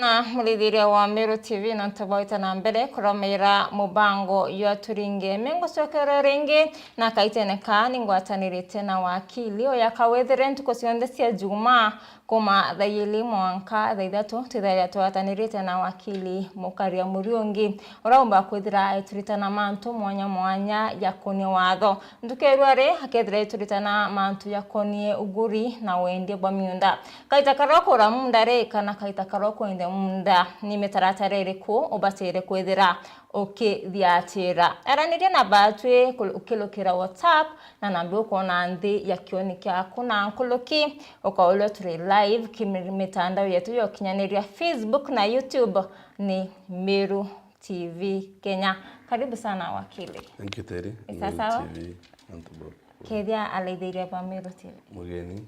Na mulithiria wa Meru TV na ntabaita na mbere kuramira mubango ya turinge mengo sokero ringi na kaiteneka ningwatanirite na wakili oya kawethere ntuko cionthe cia juma kuma thaili mwanka thaithatu titharia twatanirite na wakili Mukaria Muriungi uraumba kwithira eturitana mantu mwanya yakonie watho ndukerwa ri hakethira eturitana mantu yakonie uguri na wendie bwa miunda kaita karoko ra munda ri kana kaita karoko inde munda ni mitaratara iriku ubatire kwithira ukithiatira araniria na batwe ukilukira WhatsApp na namba ukona nthi ya kioni kyaku na nkuluki ukaulwa turi live kimitandao yetu ya kinyaniria Facebook na YouTube ni Meru TV Kenya. Karibu sana wakili. Thank you Terry. Sasa TV Antubo. Kedia alaidhiria pa Meru TV. Mugeni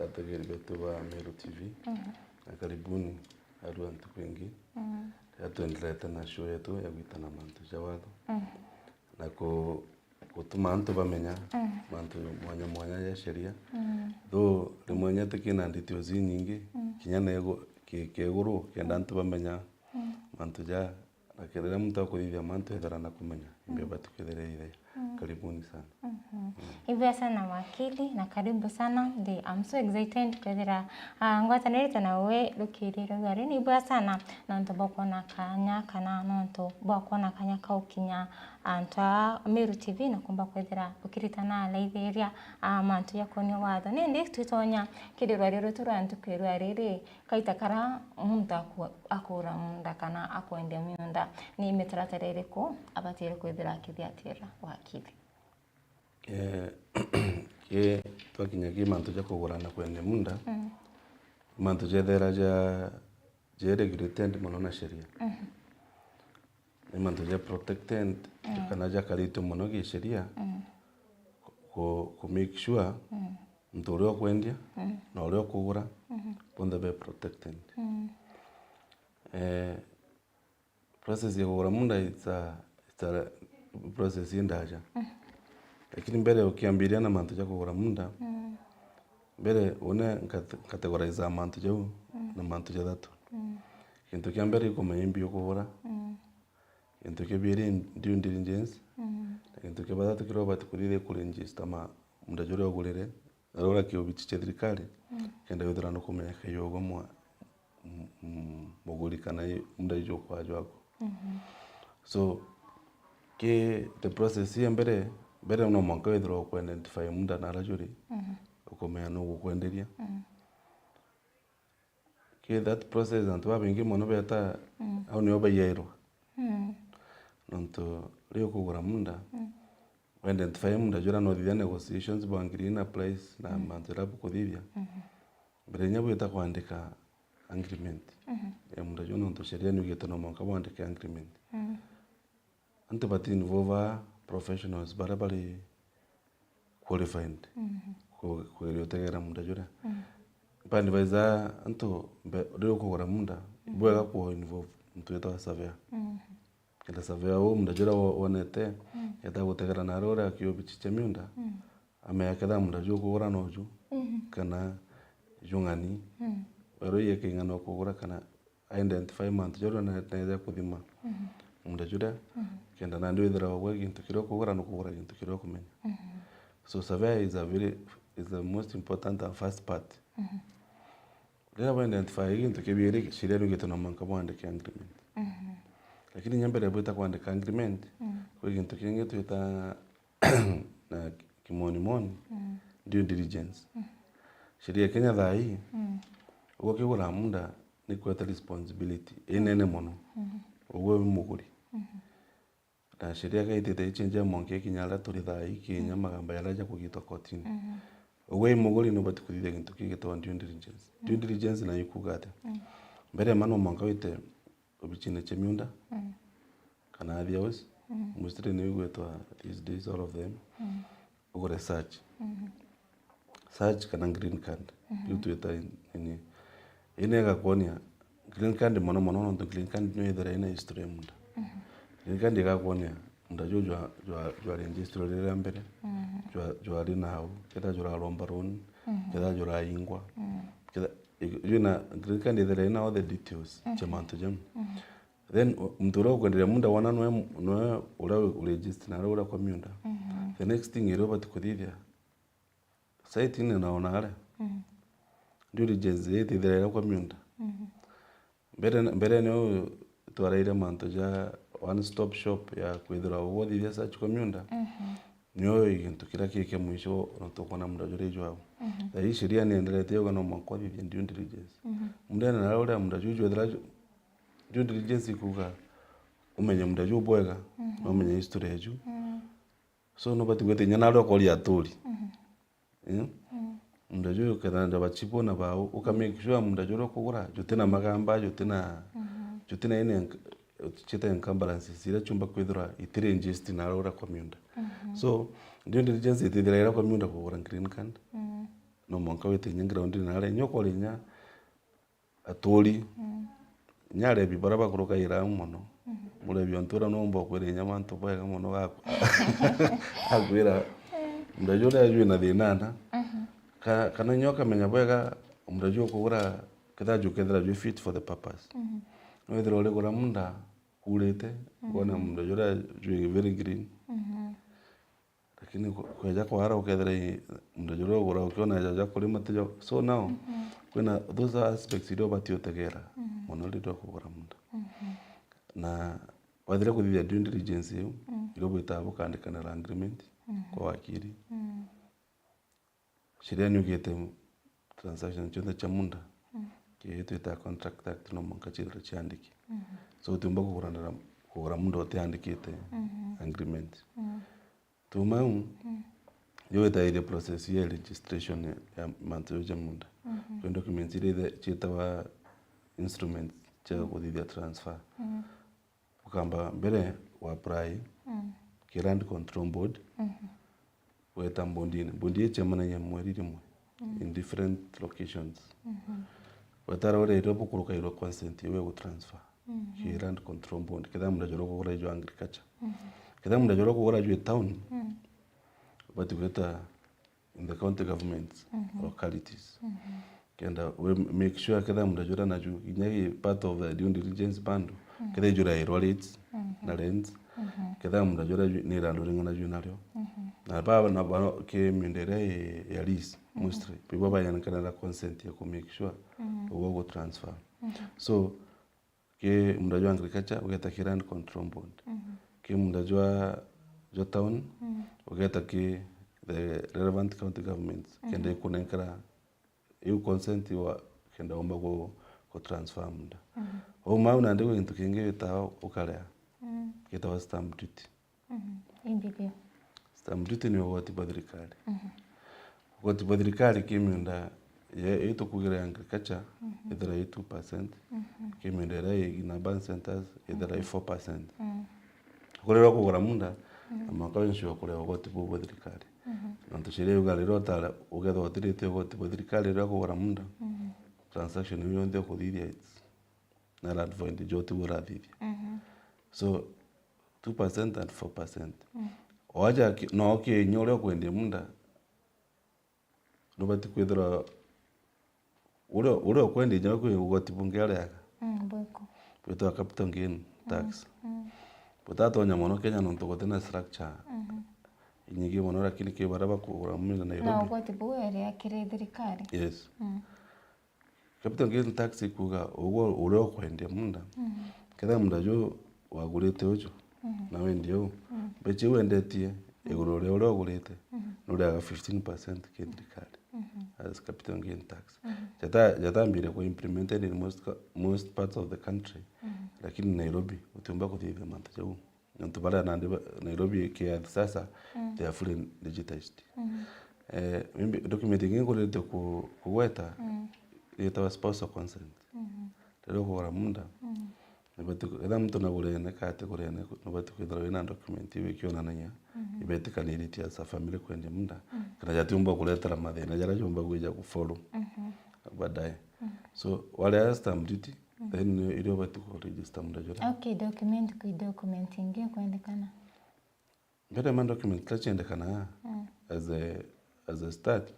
atageri betu wa Meru TV. Na karibuni aru antuko ingi. Tuendelea na show yetu ya gwitana mantu jawatho. Na gutuma antu bamenya mantu mwanya ya sheria. Though rimwe nyatikina nditio nyingi kinyana yego keguru kenda antu bamenya mantu ja akerera muntu akurithia mantu ethara na kumenya imbe batukithere karibuni sana. Hivyo sana wakili na karibu sana. I'm so excited kwethira ngwatanirite na we rukiriro gari ni bwa sana na ntoboko na kanya kana nonto boko na kanya kaukinya anta Meru TV na kumba kwethira ukiritana alaithiria mantu yakonie watho nindi twitonya kidirwa rero turantu kwirwa riri kaita kara muntu akura munda kana akwende miunda ni mitaratara iriku abatire kwithira kithiatira wakili. Ye twakinya ki mantu ja kugurana kwende munda mantu jethera ja regulated muno na sheria ni mantu ja protected kana ja karito muno gi sheria ku make sure mtu urio kwendia na urio kugura bonde be protected. Process ya kugura munda it's a process indaja. Lakini mbele ukiambiria na mantu ja kugura munda mbele une categorize mantu jau na mantu ja thatu. Kintu kia mbere kumenya mbio kugura kintu kia biri due diligence kintu kia thatu kiro batukurire ku register ma munda jure ogurire arora kio bichiche thirikari kenda withira no kumenya kayo gomwa muguri kana munda ijo kwa jwako. So the process ya mbere no mwanka withira ku identify munda na rajuri ukomenya no gukwenderia that process antu babingi muno beta au ni obayero nonto rio kugura munda identify munda jura no thia negotiations bangiri na price na mantera bukuthithia mbere nyabu eta kuandika agreement ya munda jura nonto sheria ni gete no mwanka kuandika agreement antu bati involve professionals barabari qualified ko rio tegera munda jura pani vaiza antu rio kugura munda bwega ko involve mtu eta surveyor kenda surveyor wo munda jura wonete eta gutegera na rora kio bichiche miunda ameyaketha munda jura kugura noju kana jungani ero yeke ngano kugura kana identify mantu jura na neza kuthima munda jura kenda na ndio ithira wa gintu kiro kugura no kugura gintu kiro kumenya. So surveyor is the most important and first part. Lea wa identify gintu kibiri sheria nugito na manka mwandike agreement. Lakini nyambere bwita kuandika agreement kwa gintu kingi tuita na kimoni due diligence. Sheria Kenya thai ugo kigura munda ni kweta responsibility inene muno ugo muguri. Na sheria kaitete ichenja monke kinyala turi thai kinya magamba yaraja kugitwa kotini. Ugo muguri no batikuthithia gintu kigitwa due diligence. Due diligence na yukugate mbere mano monka wite obichine chemiunda kana adios mustri ni gwetwa these days all of them ugo research search kana green card yutu eta ini inega kuonia green card mono no green card no ithera ina history munda green card ga kuonia munda jwa register rere mbere jwa rina hau keda jura lombaron keda jura ingwa keda yuna green card there ina all the details chamanto jam then mtura kuendelea munda wana no ura register na ura kwa miunda the next thing iro batikuthithia site ine naona ale ndio diligence yete there kwa miunda mbere no twaraire manto ja one stop shop ya kwithira wothithia search kwa miunda nyo igintu kira kike mwisho notokona munda jore jwao hii sheria ni endelete yoga no mwanko thithia due diligence munda na ura munda juju thira due diligence kuga umenye munda ju bwega umenye history yeju so no bati gwete nyana ro koli aturi munda ju kana bachipo na bao ukamake sure munda joro kugura jutena magamba jutena ine chita encumbrance sira chumba kwithura itire ingest na ro kwa miunda so due diligence itithira kwa miunda kugura green card no mwanka wete nyingira ndi na ale nyoko linya aturi nyare bibaraba kuruka ira muno mure byontura no mbo kwere nyama ntubega muno gako agwira ndajura yaju na dinana kana nyoka menya bwega umrajua kugura kidaju kedra ju fit for the purpose no idro le gura munda kulete gona mndajura ju very green lakini kwa kwa hara ukedra mndajura gura ukiona jaja kulima tejo so now kuna those aspects ido batio tegera muno lido kugura munda na wathire kuthithia due diligence yo ilo bwitabo kandikana na agreement kwa wakiri sheria ni ugete transaction chonde cha munda kiyetu ita contract act no mwanka chira chiandiki so tumba kugura munda otiandikite agreement tumau yo ita ile process ya registration ya manto ya munda kwa documents ile chita wa instruments cha kuthithia transfer ukamba mbere wa apply Land Control Board weta bondi eche mananya mweri rimwe in different locations wetara ore iro bukuruka iro consent yewe go transfer Land Control Board keda munda joro kugura jo agriculture keda munda joro kugura jo town but weta in the county governments localities kenda we make sure keda munda joro na ju inyagi part of the due diligence band keda jora iro rates na rents keda munda jora ni rando ringana ju naryo na baba na bano ke mindere ya lease mostly people ba yana kana consent ya ku make sure go transfer so ke munda jwa agriculture ugeta Land Control Board ke munda jwa town ugeta ke the relevant county governments kenda kunenkara you consent wa kenda omba go transfer munda o mauna ndiko into kinge ta ukalea kita wa stamp duty Indivyo stamp duty ni wakati badrikali wakati badrikali kimunda ye ito kugira agriculture idara 2% kimunda rai ina ban centers idara 4% kurera kugura munda amaka nsho kurera wakati badrikali nanto shire ugaliro tala ugetho otirite wakati badrikali ra kugura munda transaction yo ndio kuthithia na advantage yote urathithia so 2% and 4%. Oaja no ke nyore kwende munda. No bati kwethra uro kwende nyo ko ugoti bungere aka. Bweko. Pweto capital gain tax. Potato nyamono Kenya no tokote na structure. Inyige mono lakini ke baraba kugura munda na Nairobi. Na ugoti bwere akire thirikari. Yes. Capital gain tax kuga uro kwende munda. Kada munda jo wagurite ojo na wendio beche wendetie iguru ria uri ogurite nuriaga 15% kithirikari as capital gain tax jatambire ku implemented in most parts of the country lakini Nairobi utumba kuthithia mantu jau ntu bara na Nairobi ke sasa they are fully digitized mimi document ingine kulete kuweta itawa spousal consent lero kwa munda nabatu eda mtu na gurene kate gurene nabatu kwithira wina document iwe kiona nanya ibetika niriti as a family kwende munda kana jatumba kuletera mathina jara jomba gwija ku follow baadaye so wale stamp duty then ile batu ku register munda jora Okay, document ingie kuendekana mbele man document tachendekana as a start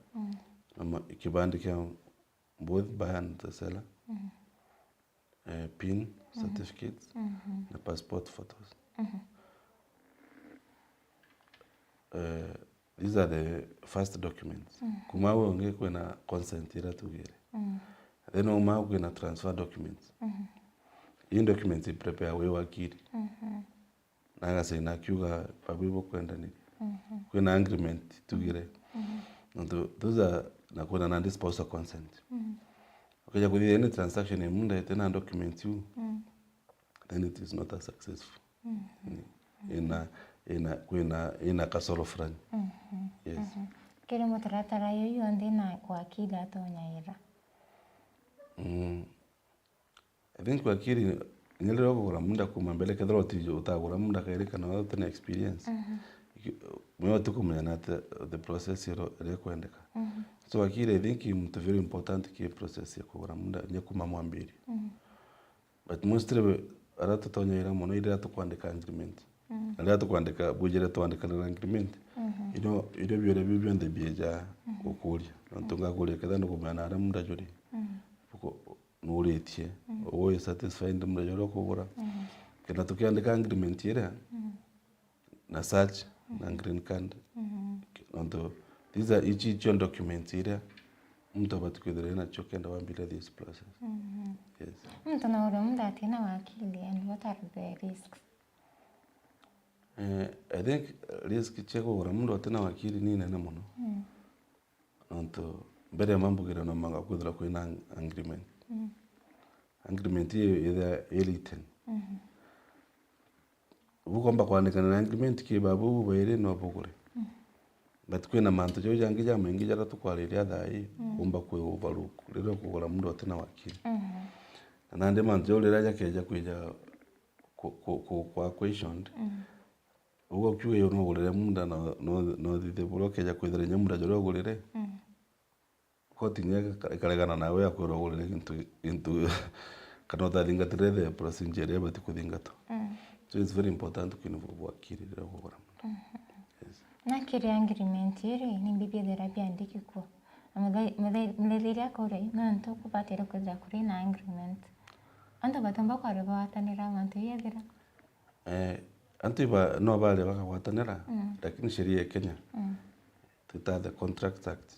ama kibandi kya both buyer and the seller, PIN certificates, na passport photos. These are the first documents. Kumawe onge kwena consent ira tugere. Then umawe kwena transfer documents. In documents I prepare we wakiri. Naga say na kyuga pabibo kwenda ni. Kwena agreement tugere. Those are na kwena na disposal consent. Okay, with any transaction in munda tena document you, then it is not as successful. In a kasoro front. Yes. Kile mutaratara yoyo ndina kwa akili atonyaira. I think kwa akili nyelero kugura munda kumambele kedro tijo utagura munda kairika na wao tena experience. Mwe watu kumenya the process ire kwendeka. So akili I think it's very important ki process ya kugura munda nye kumamwambiri. But mostly arata tonyaira mono ire atukwandika agreement. Ndio tukwandika bujere tuandika na agreement. Ino byore bibyo ndebyeja okulia. Ntunga kulia kada nukumana ara munda jori. Kuko nuretie. Owo satisfied munda jori okugura. Kana tukiandika agreement ira na search na green card. These are each documents ira mtu abatukidere na chokenda wambira this process. Yes. Mtu na ule munda tena wakili and what are the risks? I think risk cheko ura mundu atena wakili ni nene muno. Nonto mbere mambo gira no manga kudura ko ina agreement. Agreement ye elite. Ubukomba kwandika na agreement ke babu bayire no bugure. But kwena manto jo jangi jama ingi jara tukwalira dai kumba kwe overlook rero kugura mundu atena wakili. Nande manto rero jakeja kweja kwa questioned. Ugo kyuwe yono gurere munda no dite buroke ja kwithira nyamura joro gurere. Koti nyaka karegana nawe akwiro gurere into kanota thingatire the procedure but kuthingato. So it's very important to involve wakiri rero gura munda. Yes. Na kiri agreement iri ni bibi therapy andikiko. Mlethiria kore na nto kupatira kwithira kuri na agreement. Ando batomba kwa reba watanira mantu yethira. Antiba no bale bakagwatanira lakini sheria ya Kenya tuta the Contract Act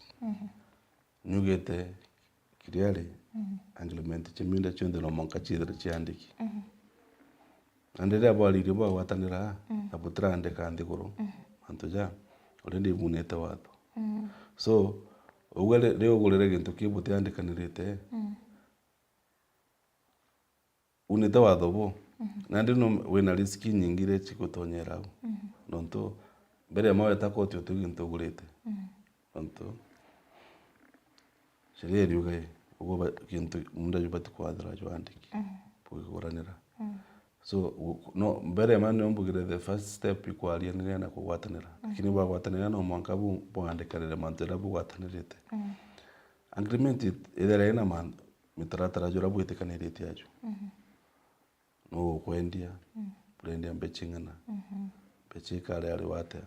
nugete kiriale agreement chiminda chonde no monka chidra chiandiki andere abali ribo gwatanira abutra ande kandi guru antoja already buneta wato so ugale leo gulere gintu kibuti andikanirite uneta wato bo nandi no wena risk nyingire chikutonyera nonto mbere mawe takoti otuginto gurete nonto sheria yugaye ugo kintu munda yubati kwadra jo andiki pugoranira so no mbere mane ombugire the first step ikwali na kugwatanira lakini bagwatanira no mwanka bu bwandekanire mantera bugwatanirite agreement idera ina man mitaratara jora bwitekanirite yajo no kwendia kurendia mbechingana bechika ale wate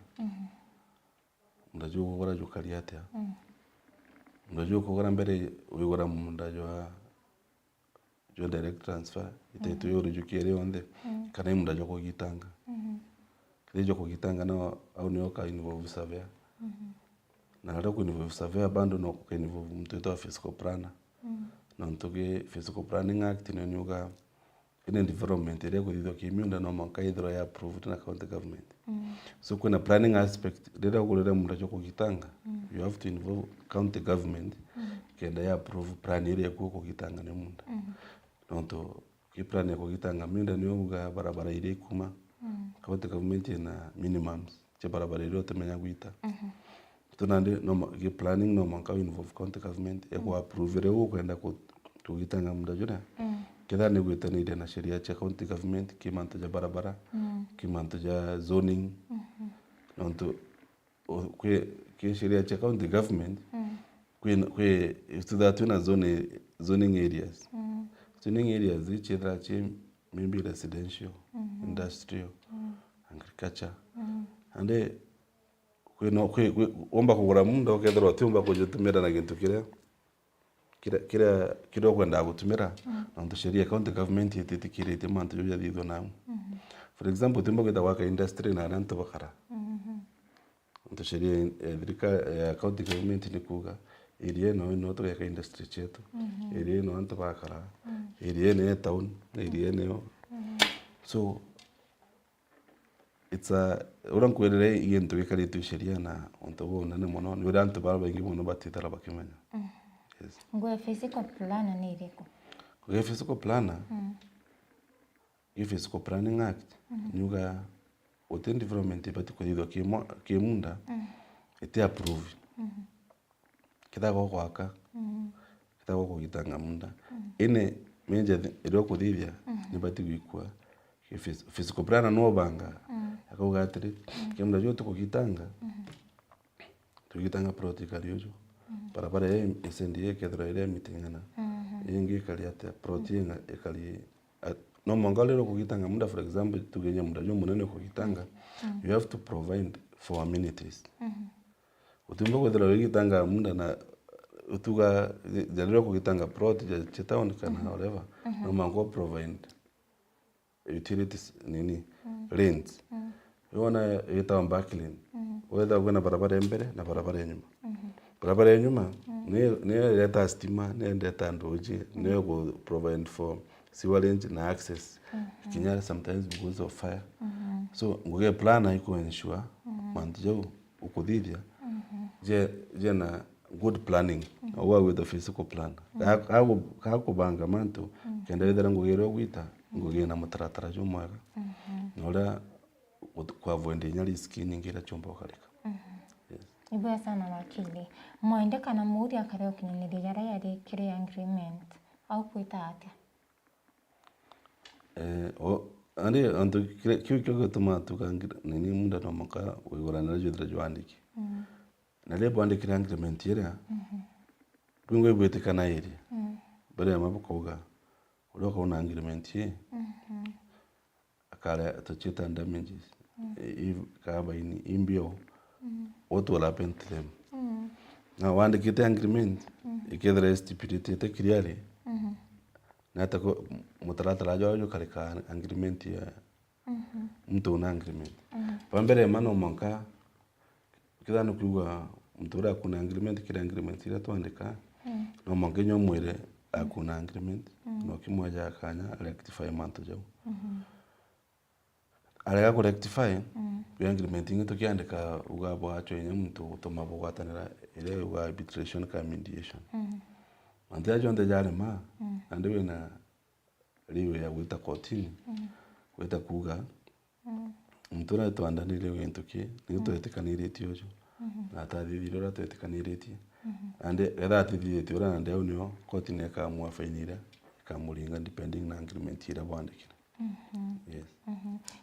ndajo gukora jukari ate ndajo kugora mbere uyigora mu ndajo jo direct transfer iteto yoro jukere onde kana ndajo kugitanga kijo kugitanga no au ni oka involve surveyor na hata ku involve surveyor bando no ku involve mtoto wa physical planner na ntoge physical planning act no nyuga in environment ere kudhido kimunda no manka idro ya approved na county government so kuna planning aspect dera kulera munda choko kitanga you have to involve county government kenda ya approve plan ere ko kitanga ne munda nonto ki plan ya ko kitanga minda ni obuga barabara ire kuma county government na minimums che barabara ire otemenya guita tunande no ki planning no manka involve county government e ko approve ere ko kwenda ko kitanga munda jona keda ne gwetanire na sheria cha county government kimanto ja barabara kimanto ja zoning nonto kwe sheria cha county government kwe istudatuna zoning areas zoning areas ichira chi maybe residential industrial agriculture ande kwe omba kugura mundo kedro tumba kujutumira na gintu kire kira kwenda gutumira nontu sheria county government ititikirite mantu jo yathithwo nau. For example tumba kwita waka industry na arantu bakara nontu sheria ya county government ni kuga area no tugeka industry chetu area no antu bakara area ne town area ne so it's a uran kwelele igentu gikaritu sheria na onto bona ne mono ni urantu baraba ingi mono batitara bakimenya. Yes. Ngwe physical plan ni iriko. Ngwe physical plan. Physical planning act nyuga hotel development bati kwithwa kimunda ite approve. Kithago gwaka. Kithago kugitanga munda. Ine menja iro kuthithia ni bati gwikwa. Physical plan no banga. Akauga atiri kimunda jo tukugitanga. Tugitanga project aliyo. Barabara SNDA kethira ile mitingana. Ingi kali ate protein ekali no mangalero kugitanga munda for example tugenya munda jo munene kugitanga you have to provide for amenities. Utumba kwethira wigitanga munda na utuga jalero kugitanga project chetown kana whatever no mango provide utilities nini lanes. Yona ita backline. Whether kuna barabara mbele na barabara nyuma. Barabara ya nyuma ni leta stima ni leta ndoji ni go provide for sewerage na access kinyara sometimes because of fire. So nguge plan iko ensure manjo ukudhidhia je na good planning or with the physical plan kako banga manto kenda idara ngugero gwita nguge na mutaratara jo mwaga nola kwa avoid nyali skin ngira chombo kalika. Ibuya sana wakili. Mwende kana muri akareo kinyaniri yara yari kire agreement au kuita ate. Anto kyo tuma tukangira nini munda no maka wigora na jodra jwandiki. Nale bwande kire agreement yera. Bwingo ibwete kana iri. Bare amabukoga. Uloka una agreement ye. Akala atachita damages. Kaba ini imbio. What will happen to them? Now, when they get the agreement, they get the stipulated clearly. Nata ko mutaratara jo kalika agreement ya mtu una agreement. Pambere mano manka kidano kuwa mtura kuna agreement kila agreement ila tuandika no mangenyo mwere akuna agreement no kimwaja akanya rectify manto jo. Alega ku rectify agreement ingi tukiandika ugabo acho yenye mtu utoma bugwatanira ile uga arbitration ka mediation. Ande ajo ande jale ma ande wena liwe ya wita kotini wita kuga mtura to andanile wento ki ni to etekanire tiojo na tadhidiro ra to etekanire ti ande era tadhidiro ti ora ande onyo kotini ka muafainira ka mulinga depending na agreement ira bwandikira. Yes.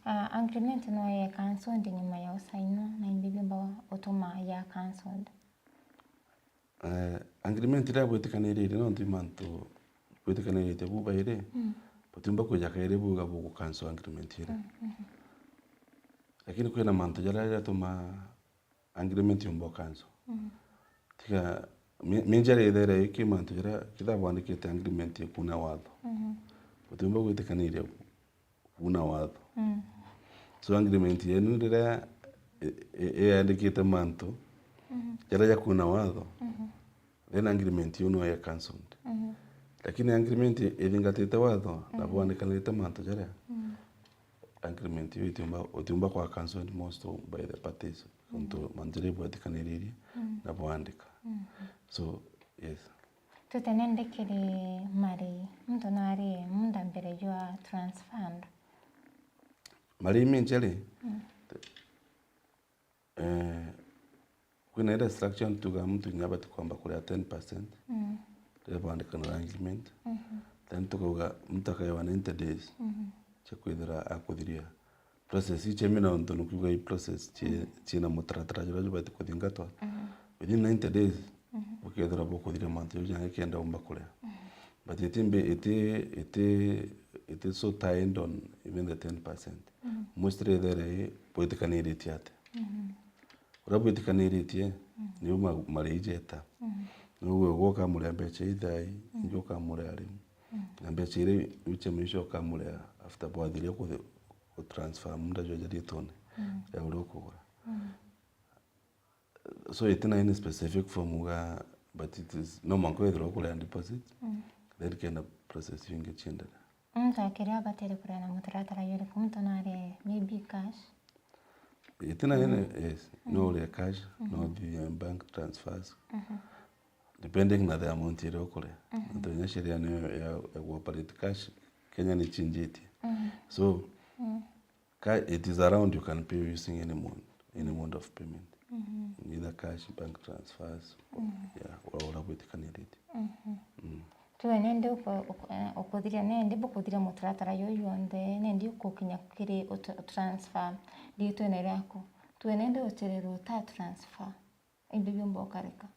Agreement no ya cancelled nyuma ya usaino na imbibimba otoma ya cancelled. Agreement ira bwetekanire no ndimanto bwetekanire te buba ire. Potumba kuja kaire buga bugo cancel agreement ira. Lakini kuna manto jala toma agreement yombo cancel. Tika minjare idere iki manto jara kita bwandike te agreement kuna wado. Potumba bwetekanire una wado. So agreement yenu ndira andikite manto jara ya kuna wado. Then agreement yuno ya cancelled. Lakini agreement edingatite wado na bwandikanite manto jara. Agreement yu itumba kwa cancelled most by the parties. Unto manjere bwandikaniriri na bwandika. So yes. Tutenende kiri mari mtu nari munda mbere jua transfund. Mari minjele kuna ile structure tuga mtu nyabati kwamba kule 10%. Ile bwandika na agreement. Then tukoga mtaka ya 90 days. Chakwidira akudhiria. Process iche mina onto nukuga hii process china mutaratara jirajo bati kudingatwa. Within 90 days ukidira bokudhiria mantu yoja kenda umba kule. But it is so tied on even the 10%. Mostly there poetikaniriti ate. Ura poetikaniriti ni uma marije eta. Uwe goka mule mbeche ithai njoka mule alimu na mbeche ile uche mwisho kamule after bwadhile ku transfer munda jo jadi tone ya ulokora so itina any specific form ga but it is no manko idro kula deposit then can process yinge chinda Takiria batere kurana mutaratara yule kumtonare maybe cash. Itina yes, no le cash, no the bank transfers. Depending na the amount yile kule. Ndio sheria ya operate cash Kenya ni chinjiti. So it is around you can pay using any mode of payment. Either cash, bank transfers, or with candidated. Tuenende ukudhiria nende bukudhiria mutaratara yoyonde nende ukukinya kiri transfer litwene yako tuenende uterero ta transfer indivyo mbokareka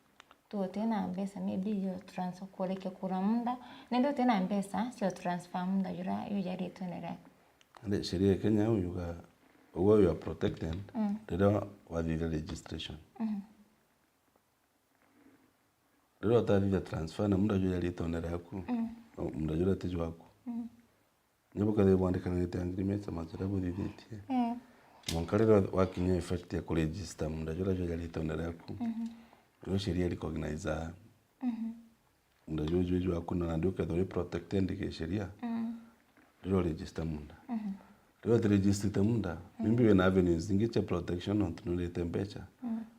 tuotena mbesa maybe yo transfer koleke kura munda nende utena mbesa sio transfer munda yura yoya litwene yako ande sheria ya Kenya yuga you are protected ndio wadhira registration Lero atari transfer na munda joya litonera yako munda joya tejo wako Nyabo kade bwandika na agreement amazira budiditi Mwankarira wakinya effect ya kuregister munda joya litonera yako Yo sheria recognize munda joya wako na ndio kadori protected ke sheria Lero register munda Lero register munda mimbi we na avenues ngiche protection on tunule temperature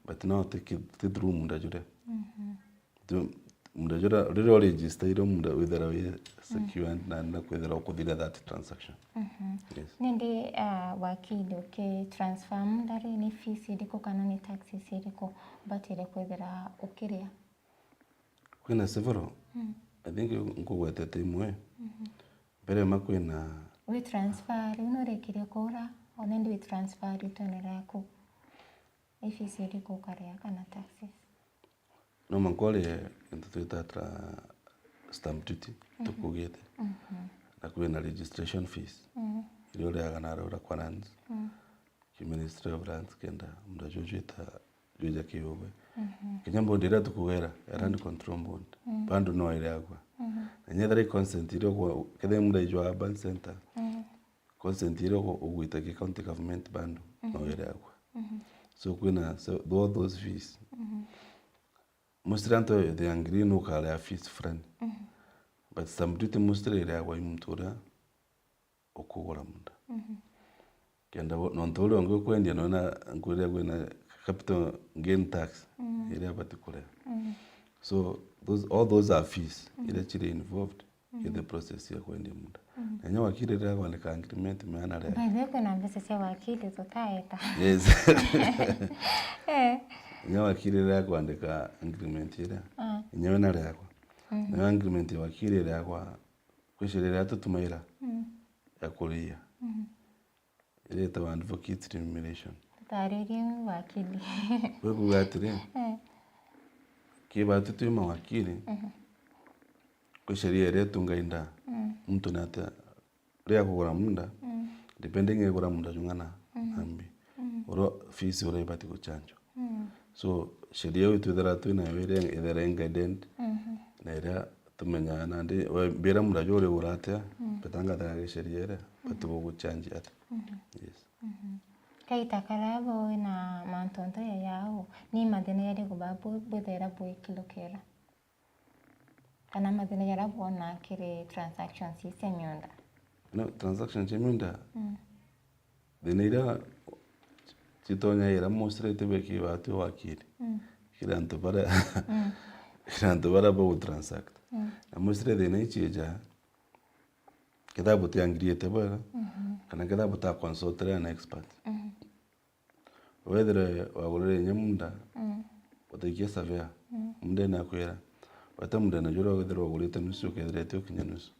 but now take it through munda joya Munda jora lero register iro munda whether we secure na kwethera ukuthira that transaction. Yes. Nende wakili okay transfer munda ni fees iliko kana ni taxes iliko batire kwethera ukiria. Kwina several. I think ngugwetete imwe. Mbere makwina we transfer unorekire kora onende we transfer itonera yako. Fees iliko karea kana taxes. No mankole into stamp duty tukugete na kuena registration fees ile ya ganara ura kwa lands Ministry of Lands kenda mda joja kiyowe kinyambo ndira tukugera land control board bandu no ile yakwa nyethera consent ile kwa kede mda ijwa urban center consent ile kwa ugwita ki county government bandu no ile yakwa so kuna those fees Mustranto the angry no kala fees friend. But some duty mustre ile wa imtura okugora munda. Kenda no ntolo ngo kwendia no na ngure kwena capital gain tax ile particular. So all those are fees ile chile involved in the process ya kwendia munda. Nanya wakili ile kwa le agreement maana ile. By the way kuna mbese ya wakili zotaeta. Yes. Nyawa wakili ya kuandika agreement ile. Nyawa na yako. Na agreement ya wakili ile kwa kweshelera tutumaira. Ya kulia. Ile tawa advocate remuneration. Tariri wakili. Wewe kugatire. Kiba tutuma wakili. Kwesheria ile tungainda. Mtu nata ria kugora munda. Depending ya kugora munda jungana ambi. Oro fees ore ibati kuchanjo. So sheria wetu dharatu na were edere guided na ira tumenya nande bera murajore urate petanga da sheria ira patubo kuchanji ata yes kaita karabo na mantonto ya yao ni madene yale kubabu bodera boy kilokera kana madene yara bona kire transaction system yonda no transaction chimunda denira Chitonya ira mostre tebe ki watu wakili. Kiranto bara bo transact. Na mostre de na ichija. Kitabu tiangirie tebe. Kana kitabu ta consulter na expert. Whether wagore nyamunda. Watakia savia. Munda na kwera. Wata munda na joro whether wagore nusu kedre tyo kinyanusu.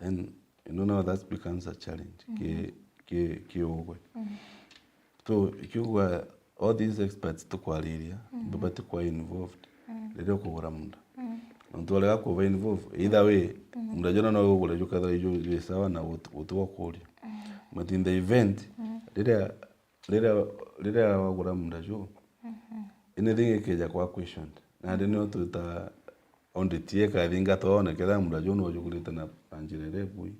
And now that becomes a challenge. Kiogwe. So ikiwa all these experts tukwaliria baba tukwa involved lero kugura munda ntole gako involved either way munda jona no gugura joka dha ijo sawa na utuwa kuri but in the event lera wagura munda jo anything ikeja kwa questioned na ndio tuta onde tieka thinga tone ketha mundu ajo no jugurite na njira bui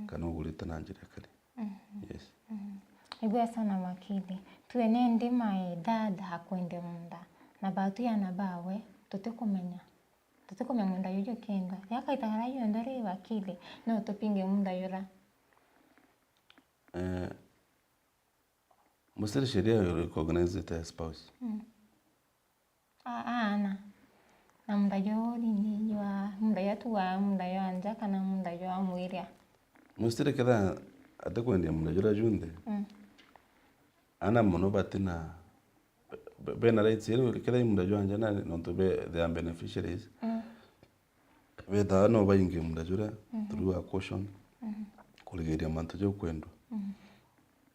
kana ugurite na njira kali. Yes. Igwa sana wakili tuene ndima dada hakwende munda na batu ya nabawe tutekumenya munda yojo kenda yakaitara yo ndari wakili no tupinge munda yora. Mustari sheria you recognize it as spouse. Ana na munda yo ni wa munda yatu wa munda yo anja kana munda yo amwiria. Mustari kada atakwende munda yora junde. Ana mono batina bena rights yero kada munda yo anja na no to be they are beneficiaries. Be da no bayinge munda yora through a caution. Kuligeria manto jo kwendo.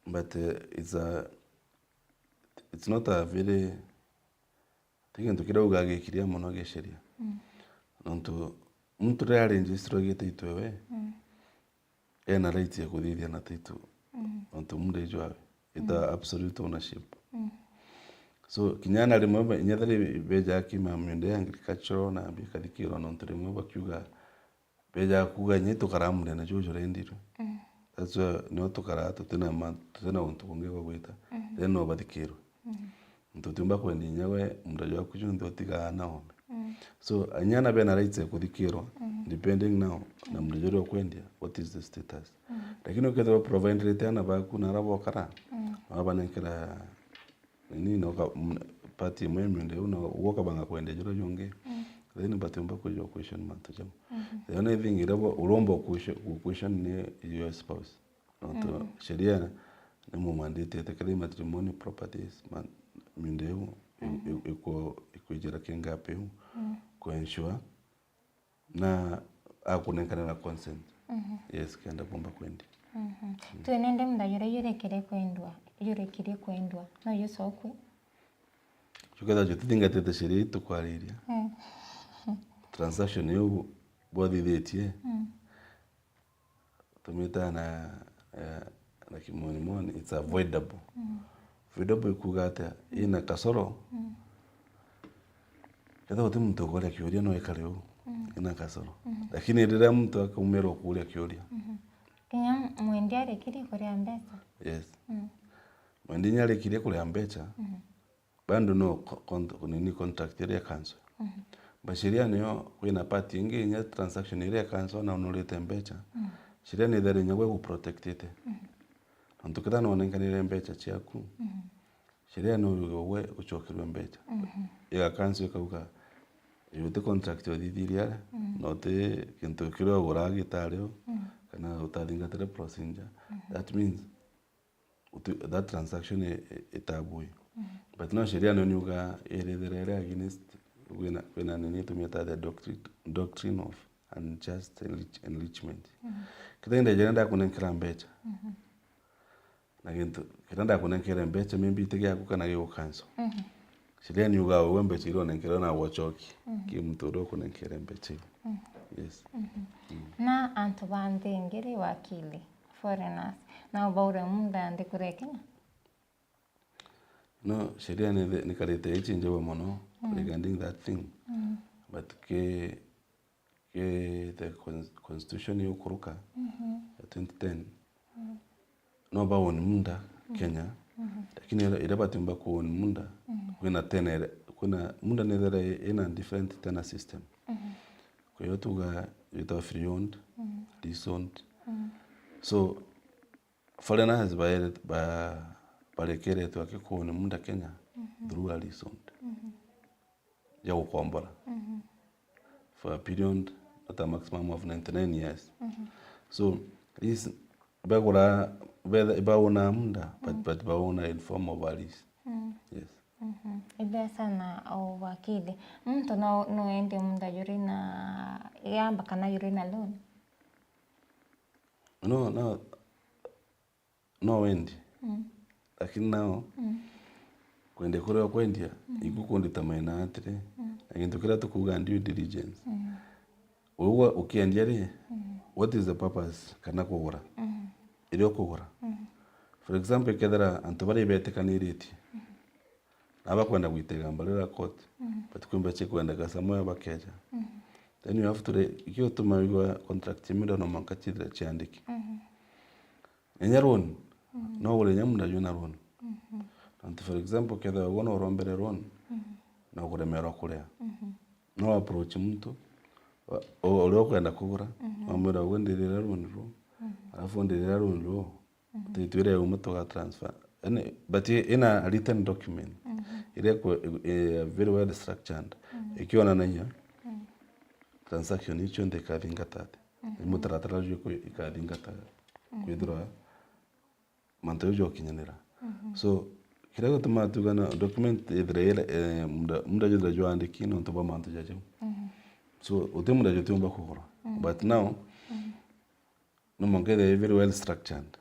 But it's not a very tikintu kira ugagikiria muno gesheria nontu muntu rari registro gite itwewe ena right ya kuthithia na titu nontu mundu ijwawe ita absolute ownership. So kinyana rimwe nyathari beja kima myende agricultural na bikathikiro nontu rimwe bakiuga beja kuga nyitu karamunde na jojo rendirwe. That's why no tukara tutena untu kunge kwa gwita then no bathikiro ntutumba kwendi nyawe murajo kujundo tiga nao. So anyana bena rights ya kuthikiro depending now na murajo kwendia what is the status. Lakini uketho provide return abaku na rabo kara abanekera nini no party mwembe ndio no woka banga kwende jiro jonge then batumba kujo question mantojamo. The only thing irabo urombo question ni your spouse. Nonto sheria ni mu mandate tekele matrimony properties mindeu iko kinga peu ko ensure na akunenkana na consent. Yes kenda bomba kwendi. Tuenende munda yurekire kwendwa no yosokwe chukada jotinga tete sheria tukwariria transaction yo body date tumita na kimoni it's avoidable. Avoidable kugata ina kasoro kada wote mtu kwa kioria no ekaleo ina kasoro lakini ndira mtu akumero kulia kioria kinya mwende arekire kuri ambesa. Yes. Mwende nyarekire kuri ambesa bando no contract ya cancel. Bashiria niyo kwina party ingi nya transaction ile cancel na unulete mbecha. Shiria ni dhari nyagwe ku protect ite. Antukira no nenkanire mbecha chiaku. Shiria no we uchokirwe mbecha. Ya cancel kauka yote contract odithiria no te kintu kiro goragi tareo kana utalinga tere procedure. That means that transaction itabui. But no sheria no nyuga erederere against when nini tumeta the doctrine of unjust enrichment. Kitenda jenda kunenkira mbecha. Na kintu kitenda kunenkira mbecha mimbi tege akuka na yo cancel. Sheria nyuga wembe chiro nenkira na wachoki kimtoro kunenkira mbecha. Yes. Na antobande ngiri wakili foreigners na ubaure munda ndikureke. No, sheria ni kalite hichi njewe mono regarding that thing. But the constitution yukuruka ya 2010 no ba woni munda Kenya lakini ile batimba ku woni munda kuna munda nedere ina different tenor system. Kwa hiyo tuga ita free owned, leasehold. So foreigners barekere tu akikuona munda Kenya through a leasehold ya ukombora for a period at a maximum of 99 years. So this bagura bauna munda but bauna in form of a lease. Yes. Ibe sana au wakili mtu no ende munda yurina yamba kana yurina loan. No wendi. Lakini nao kwende kure kwendia ikukundi tamaina atire akintu kira tukuga due diligence. Wewe ukiendia ri what is the purpose kana kugura ile kugura. For example kedara antobari bete kaniriti naba kwenda gwitega mbalera court but kwimba chikwenda kasamoya bakeja then you have to ikio tuma contract yimida no mankachira chiandiki enya loan no ule nyamunda juna loan and for example kedha wona urombere loan na kuremera kurea no approach mtu ule kwenda kugura amura wendirira loan ro alafu ndirira loan ro titwire umuto ga transfer but in a written document ile very well structured ikiona nanya transaction hicho ndikathinga tate imutaratara yuko ikathinga tate kwithira manto yo kinyanira so kira gutuma tugana document ithire munda judha jo andiki no toba manto jaje so utemunda jo tumba kugura but now no mongere very well structured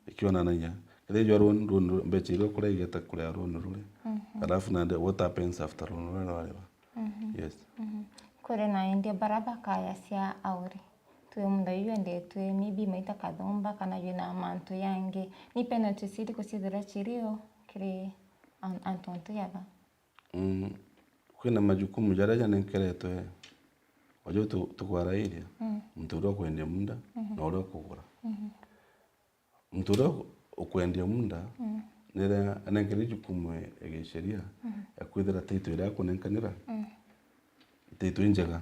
ikiona nanya ile jo run mbeche ile kule igeta kule run rule alafu na what happens after run rule yes kore na inde baraba kaya sia auri tuwe munda yuende tuwe mibi maita kadhomba kana yuna manto yange ni pena tusidi kusidira chirio kiri antonto yaba kwina majukumu jaraja nenkeretwe wajo tukwara iria mturo kwende munda na ule kugura mturo okwendia munda nera anenkeri jukumu egesheria yakwithira taito ira kunenkanira taito injaga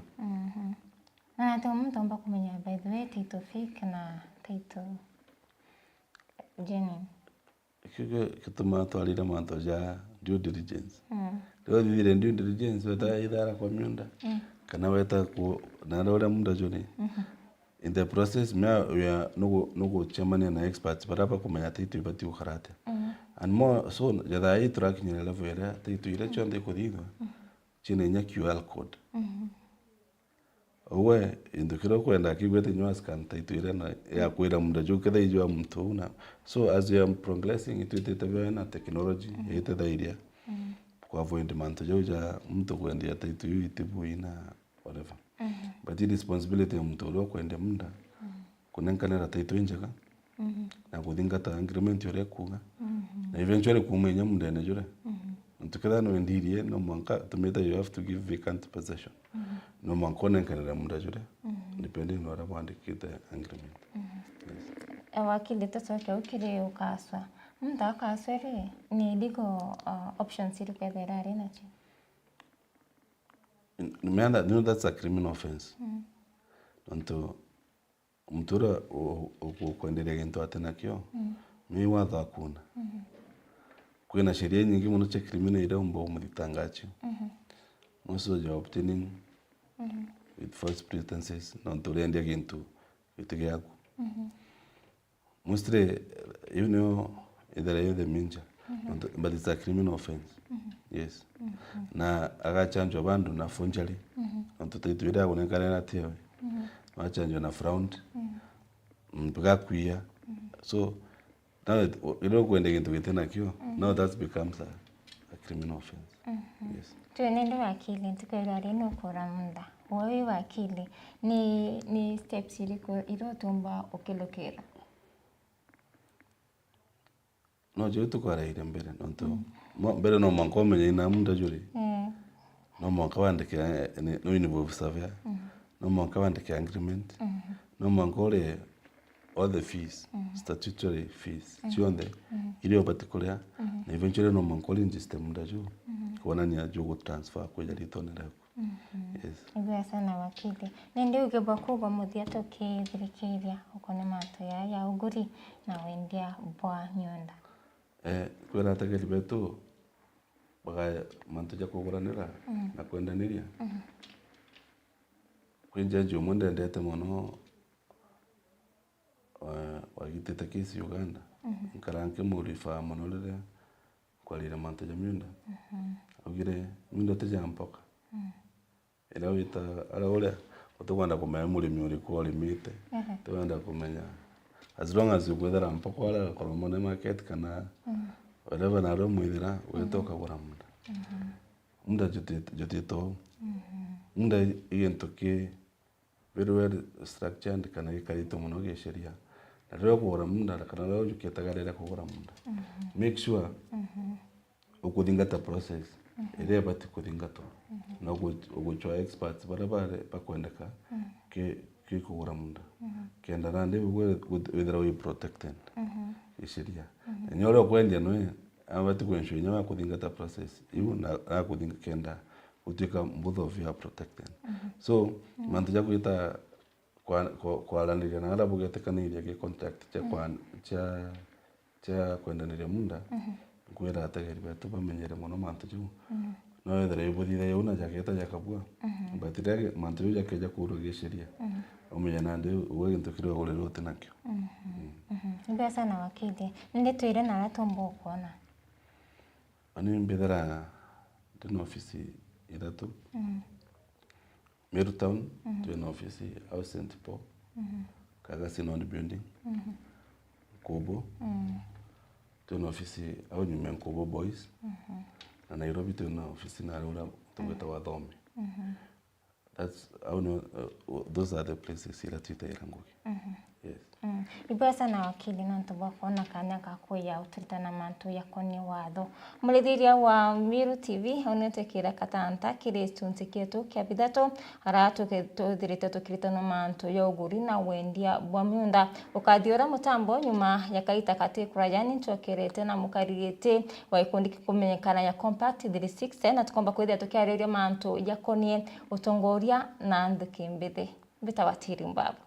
na muntu mba kumenya by the way taito fake na taito genuine kituma twalira manto ja due diligence leo vile due diligence weta idara kwa myunda kana weta ku na ule munda joni in the process we nugo chamani na experts baraba kumenya taito ibati ukharate and more so jada hii track ni level ya taito ile chonde kodidwa chine nya QR code owe indukiro kwenda kigwete nywa scan taito ile na ya kwira munda jo kedha ijwa mtu na so as you are progressing it with the na technology ite dairia kwa avoid manto jo ja mtu kwenda taito itibu ina whatever but the responsibility ya mtu lo kwenda munda kunenkanera taito injaga na kuthingata agreement yore kuga na eventually kumenya munda ne jore ntukira no ndirie no manka tumeta you have to give vacant possession no mankone kanera munda jore depending on what bandikite agreement wakili tosoke ukire ukaswa munda kaswere ni legal options iri kwethera ari nachi nimeanda no that's a criminal offense nto mtura ukwendelea gento atena kio mi watha kuna kwina sheria nyingi muno cha criminal ira umbo mulitangacho muso job obtaining with false pretenses nto rendia gento itigiaku mostly you know either the minja but it's a criminal offense yes na agachanjwa bandu na funjali nto taitwira kunekana na tewe machanjwa na frowned mpaka kuia so now ilo kwende kintu kitena kio now that becomes a criminal offense yes tuenende wakili ntukwira rino kora munda wewe wakili ni steps iliko ilo tumba ukilokera no jo tukwara ile mbere nto mbere no manko menye na munda juri no manko wandike no univo savia no manko wandike agreement no manko le all the fees statutory fees chionde ile particular na eventually no manko le system munda jo kuona ni ajo transfer kwa jali tone lako yes ngwa sana wakili nende ukeba kuba muthia toke thirikiria ukone manto ya uguri na wendia bwa nyonda kwera takeli betu baga manto ja kuguranira na kwendaniria kwinja jo munde ndete mono wagitete kesi Uganda nkaranke muri fa mono lele kwalira manto ja myunda ogire myunda teja mpoka ila wita ala ole utogwanda kumenya muri myuri ko limite tuganda kumenya as long as you gwethera mpoko wala koromone market kana whatever na ro mwithira wetoka gura munda munda jotito munda igento ke very well structured kana ikarito muno ge sheria na ro kugura munda kana ro juketagarira kugura munda make sure ukuthingata process iria bati kuthingatwo na uguchwa experts barabara bakwendeka ke kugura munda kenda nande withera we protected ishiria nyoro kwendia no abati kwensho nyama kuthingata process ibu na kuthinga kenda utika both of you are protected so mantu ja kuita kwa landiria na arabu getekaniria ke contact cha kwendanira munda kwera atageri betu bamenyere muno mantu ju no wethera ibuthira yuna jaketa jakabua but rege mantu ju jakeja kurugishiria umenya nande uwe gintu kiro gorero tinakyo Mbea sana wakili ninde twire na ratombo kuona ani mbethera ndina ofisi iratu Meru Town twina ofisi au St Paul kaga Synod building Kobo twina ofisi au nyume Kobo boys na Nairobi twina ofisi na rura tugeta wathome that's I know those are the places ila twitaira ngugi yes Ibaya sana wakili na ntuba kuona kanya kakuya uturitana mantu yakoni watho mulithiria wa Miru TV onetekira katanta kiri tuntikietu kia bidhato haratu ketuthirite tukiritano mantu ya uguri na wendia bwa miunda ukathiora mutambo nyuma ya kaita kati kurayani nchokerete na mukaririte wa ikundi kumenyekana ya Compact 360 na tukomba kwithia tukiariria mantu yakoni utongoria na ndikimbithi bitawatiri mbabu